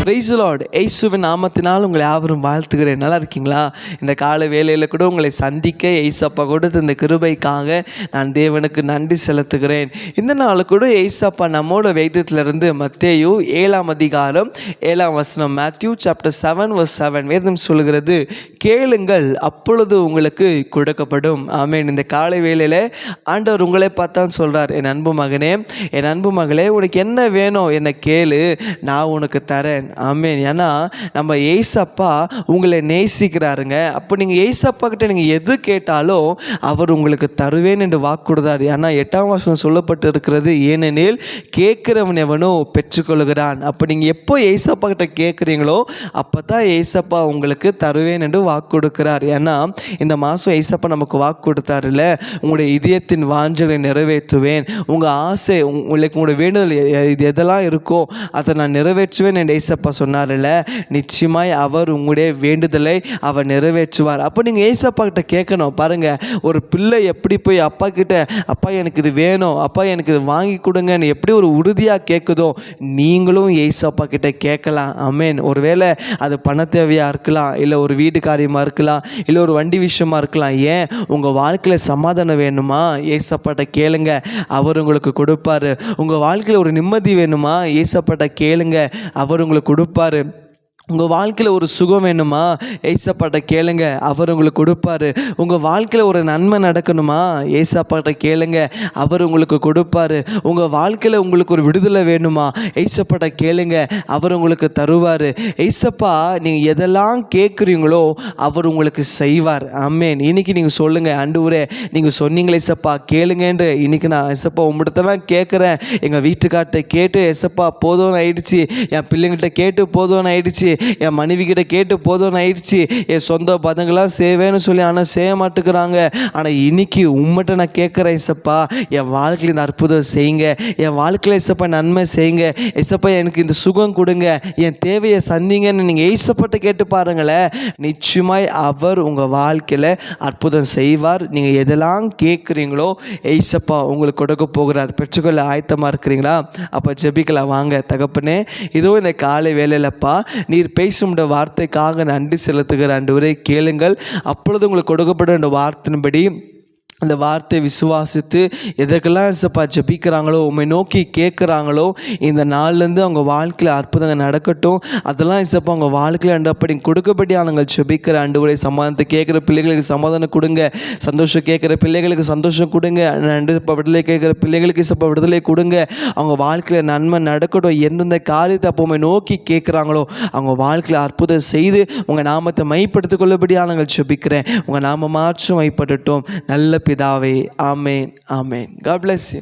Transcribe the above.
Price Lord. இயேசுவின் நாமத்தினால் உங்களை யாவரும் வாழ்த்துகிறேன். நல்லா இருக்கீங்களா? இந்த கால வேளையில் கூட உங்களை சந்திக்க ஏசப்பா கொடுத்த இந்த கிருபைக்காக நான் தேவனுக்கு நன்றி செலுத்துகிறேன். இந்த நாள் கூட ஏசப்பா நம்மோட வேதத்திலிருந்து மத்தேயு 7ஆம் அதிகாரம் 7ஆம் வசனம், மேத்யூ சாப்டர் 7:7 வேதம் சொல்கிறது, கேளுங்கள் அப்பொழுது உங்களுக்கு கொடுக்கப்படும். ஆமென். இந்த காலை வேளையில் ஆண்டவர் உங்களை பார்த்தான் சொல்கிறார், என் அன்பு மகனே, என் அன்பு மகளே, உனக்கு என்ன வேணும் என்ன கேளு, நான் உனக்கு தரேன். ஆமென். ஏன்னா நம்ம ஏசப்பா உங்களை நேசிக்கிறாருங்க. அப்போ நீங்கள் ஏசப்பா கிட்ட நீங்கள் எது கேட்டாலும் அவர் உங்களுக்கு தருவேன் என்று வாக்கு கொடுத்தார். ஏன்னா 8ஆம் வசனம் சொல்லப்பட்டு இருக்கிறது, ஏனெனில் கேட்கிறவன் எவனோ பெற்றுக்கொள்கிறான். அப்போ நீங்கள் எப்போ ஏசப்பா கிட்ட கேட்குறீங்களோ அப்போ தான் ஏசப்பா உங்களுக்கு தருவேன் என்று வாக்கு கொடுக்கிறார். ஏன்னா இந்த மாதம் ஏசப்பா நமக்கு வாக்கு கொடுத்தாருல்ல, உங்களுடைய இதயத்தின் வாஞ்சலை நிறைவேற்றுவேன், உங்கள் ஆசை உங்களுக்கு உங்களுடைய வேண்டுதல் இது எதெல்லாம் இருக்கோ அதை நான் நிறைவேற்றுவேன் என்று ஏசப்பா சொன்னார்ல, நிச்சயமாய் அவர் உங்களுடைய வேண்டுதலை அவர் நிறைவேற்றுவார். அப்போ நீங்கள் ஏசப்பா கிட்ட கேட்கணும். பாருங்கள், ஒரு பிள்ளை எப்படி போய் அப்பா கிட்ட, அப்பா எனக்கு இது வேணும், அப்பா எனக்கு இது வாங்கி கொடுங்கன்னு எப்படி ஒரு உறுதியாக கேட்குதோ, நீங்களும் ஏசப்பா கிட்ட கேட்கலாம். ஆமென். ஒருவேளை அது பண தேவையாக இருக்கலாம், இல்லை ஒரு வீட்டு காரியமாக இருக்கலாம், இல்லை ஒரு வண்டி விஷயமா இருக்கலாம். ஏன் உங்கள் வாழ்க்கையில் சமாதானம் வேணுமா? ஏசப்பாட்ட கேளுங்க, அவர் உங்களுக்கு கொடுப்பாரு. உங்கள் வாழ்க்கையில் ஒரு நிம்மதி வேணுமா? ஏசப்பாட்ட கேளுங்க, அவர் உங்களுக்கு கொடுப்பாரு. உங்கள் வாழ்க்கையில் ஒரு சுகம் வேணுமா? ஏசப்பாட்ட கேளுங்க, அவர் உங்களுக்கு கொடுப்பாரு. உங்கள் வாழ்க்கையில் ஒரு நன்மை நடக்கணுமா? ஏசப்பாட்ட கேளுங்க, அவர் உங்களுக்கு கொடுப்பாரு. உங்கள் வாழ்க்கையில் உங்களுக்கு ஒரு விடுதலை வேணுமா? ஏசப்பாட்ட கேளுங்க, அவர் உங்களுக்கு தருவார். ஏசப்பா நீங்கள் எதெல்லாம் கேட்குறீங்களோ அவர் உங்களுக்கு செய்வார். ஆமென். இன்றைக்கி நீங்கள் சொல்லுங்கள், ஆண்டவரே நீங்கள் சொன்னீங்களே ஏசப்பா கேளுங்கன்று, இன்றைக்கி நான் ஏசப்பா உம்மிடத்தெல்லாம் கேட்குறேன். எங்கள் வீட்டுக்கார்ட்ட கேட்டு ஏசப்பா போதும்னு ஆயிடுச்சு, என் பிள்ளைங்கள்ட்ட கேட்டு போதும்னு ஆயிடுச்சு, என் மனைவி கிட்ட கேட்டு போதும்னு ஆயிடுச்சு, என் சொந்த பதங்களாம் செய்வேன்னு சொல்லி ஆனால் செய்ய மாட்டேங்கிறாங்க. ஆனால் இன்னைக்கு உம்மிட்ட நான் கேட்குறேன் ஏசப்பா, என் வாழ்க்கையில் இந்த அற்புதம் செய்யுங்க, என் வாழ்க்கையில் ஏசப்பா நன்மை செய்யுங்க, ஏசப்பா எனக்கு இந்த சுகம் கொடுங்க, என் தேவையை சந்திங்கன்னு நீங்கள் ஏசப்பாட்ட கேட்டு பாருங்களேன். நிச்சயமாய் அவர் உங்கள் வாழ்க்கையில் அற்புதம் செய்வார். நீங்கள் எதெல்லாம் கேட்குறீங்களோ ஏசப்பா உங்களுக்கு கொடுக்க போகிறார். பெற்றுக்கொள்ள ஆயத்தமாக இருக்கிறீங்களா? அப்போ ஜெபிக்கலாம் வாங்க. தகப்பனே, இதோ இந்த காலை வேலையிலப்பா நீர் பேசும் வார்த்தைக்காக நன்றி செலுத்துகிற ஆண்டவரே, கேளுங்கள் அப்பொழுது உங்களுக்கு கொடுக்கப்படும் என்ற வார்த்தையின்படி அந்த வார்த்தையை விசுவாசித்து எதற்கெல்லாம் ஏசப்பா ஜெபிக்கிறாங்களோ, உண்மை நோக்கி கேட்குறாங்களோ, இந்த நாள்லேருந்து அவங்க வாழ்க்கையில் அற்புதங்கள் நடக்கட்டும். அதெல்லாம் ஏசப்பா அவங்க வாழ்க்கையில் அண்டப்படி கொடுக்கப்படியாக நாங்கள் ஜெபிக்கிற ஆண்டவரே, சமாதானத்தை கேட்குற பிள்ளைகளுக்கு சமாதானம் கொடுங்க, சந்தோஷம் கேட்குற பிள்ளைகளுக்கு சந்தோஷம் கொடுங்க, இப்போ விடுதலை கேட்குற பிள்ளைகளுக்கு ஏசப்பா விடுதலை கொடுங்க. அவங்க வாழ்க்கையில் நன்மை நடக்கட்டும். எந்தெந்த காரியத்தை அப்போ உண்மை நோக்கி கேட்குறாங்களோ அவங்க வாழ்க்கையில் அற்புதம் செய்து உங்கள் நாமத்தை மைப்படுத்திக் கொள்ளபடியாக நாங்கள் ஜெபிக்கிறேன். உங்கள் நாம மாற்றம் மைப்படட்டும். நல்ல பிதாவே, ஆமென், ஆமென். God bless you.